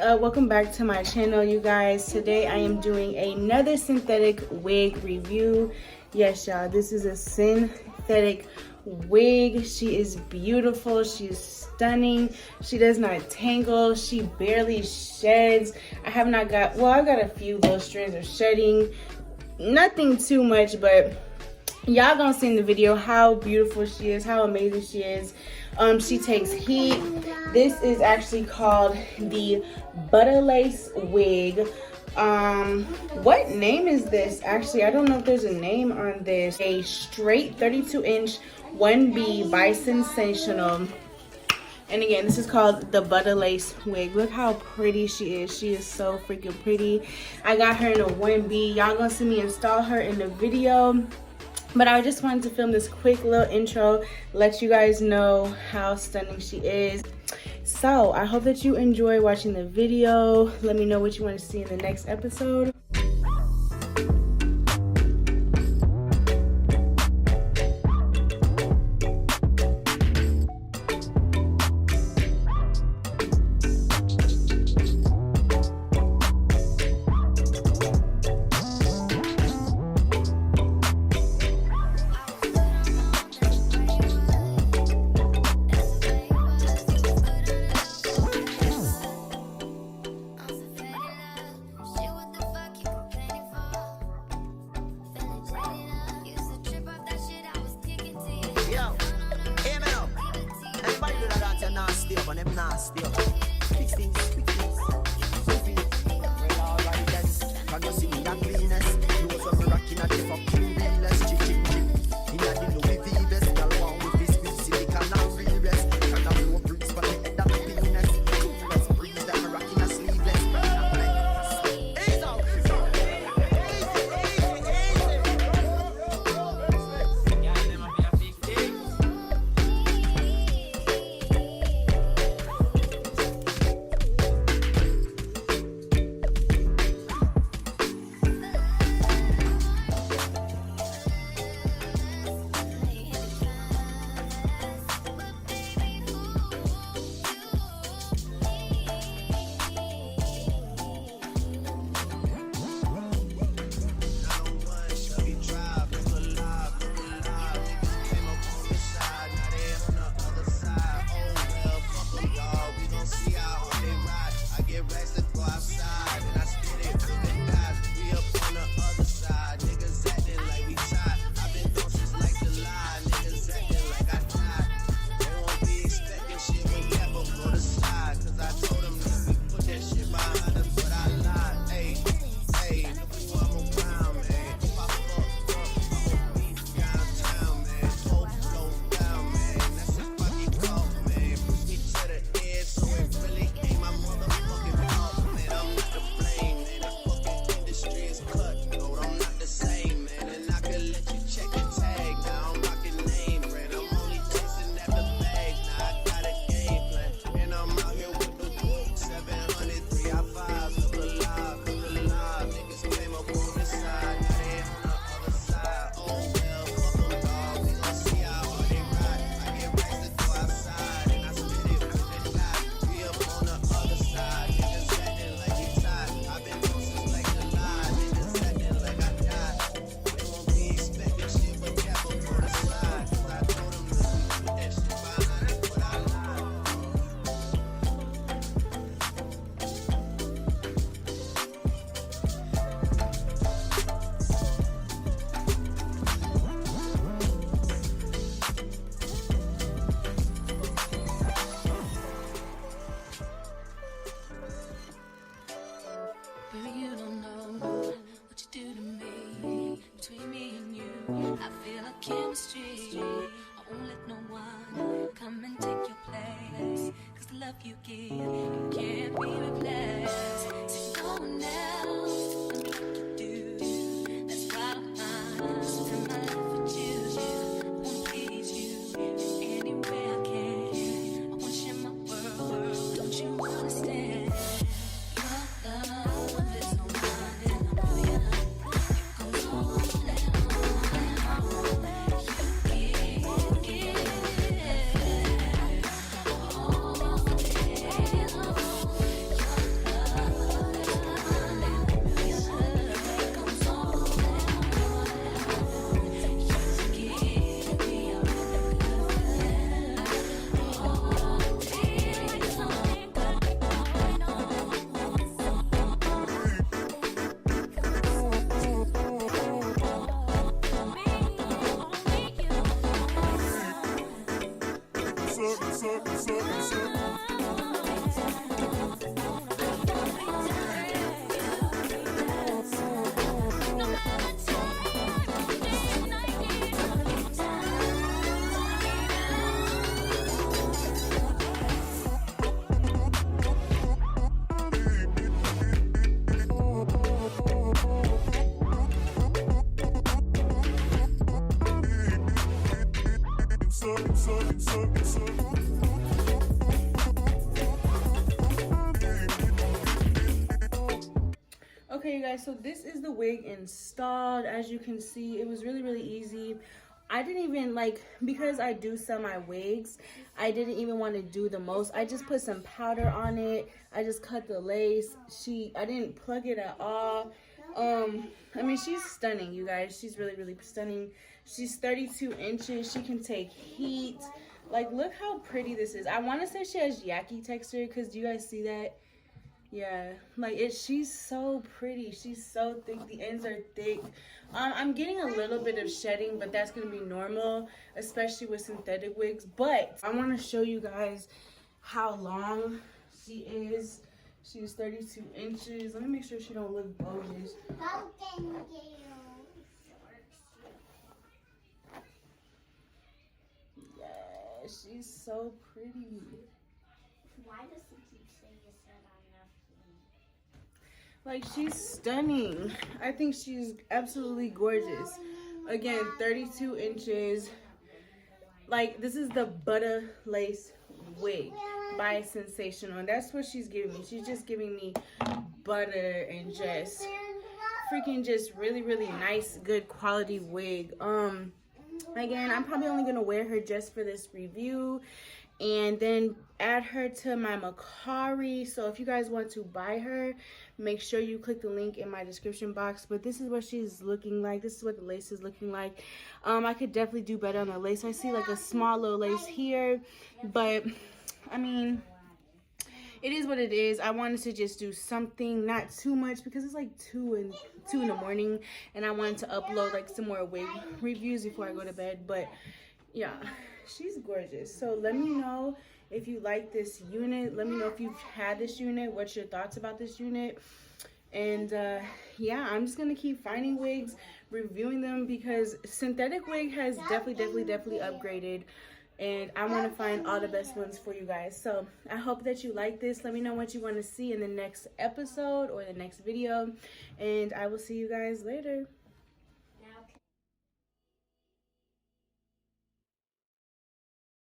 up? Welcome back to my channel, you guys. Today I am doing another synthetic wig review. Yes, y'all, this is a synthetic wig. She is beautiful. She is stunning. She does not tangle. She barely sheds. I have not got, well, I got a few little strands of shedding. Nothing too much, but y'all gonna see in the video how beautiful she is, how amazing she is. She takes heat. This is actually called the Butta Lace wig. What name is this? Actually, I don't know if there's a name on this. A straight 32-inch 1B by Sensational. And again, this is called the Butta Lace wig. Look how pretty she is. She is so freaking pretty. I got her in a 1B. Y'all gonna see me install her in the video. But I just wanted to film this quick little intro, let you guys know how stunning she is. So I hope that you enjoy watching the video. Let me know what you want to see in the next episode. Chemistry. I won't let no one come and take your place. Cause the love you give, you can't be replaced. So no one else will do like you do. That's why I'm spend my life with you. I wanna please you in any way I can. I wanna share my world, don't you understand? Your love is no one in a million. It goes on and on and on. You give all day. Okay, you guys, so this is the wig installed. As you can see, it was really easy. I didn't even like, because I do sell my wigs, I didn't even want to do the most. I just put some powder on it. I just cut the lace. I didn't plug it at all. I mean, she's stunning, you guys. She's really stunning. She's 32 inches. She can take heat. Like, look how pretty this is. I want to say she has yaki texture, because do you guys see that? Yeah, like she's so pretty. She's so thick. The ends are thick. I'm getting a little bit of shedding, but that's gonna be normal, especially with synthetic wigs. But I want to show you guys how long she is. She's 32 inches. Let me make sure she don't look bogus. Yeah, she's so pretty. Why does it keep saying you said I'm not? Like, she's stunning. I think she's absolutely gorgeous. Again, 32 inches. Like, this is the Butta lace wig by Sensational. And that's what she's giving me. She's just giving me butter and just freaking just really nice, good quality wig. Again, I'm probably only gonna wear her just for this review and then add her to my Macari. So if you guys want to buy her, make sure you click the link in my description box. But this is what she's looking like. This is what the lace is looking like. I could definitely do better on the lace. I see like a small little lace here, but I mean, it is what it is. I wanted to just do something, not too much, because it's like 2 in the morning, and I wanted to upload like some more wig reviews before I go to bed. But yeah, she's gorgeous. So let me know if you like this unit. Let me know if you've had this unit. What's your thoughts about this unit? And yeah, I'm just gonna keep finding wigs, reviewing them, because synthetic wig has definitely upgraded, and I want to find all the best ones for you guys. So I hope that you like this. Let me know what you want to see in the next episode or the next video, and I will see you guys later.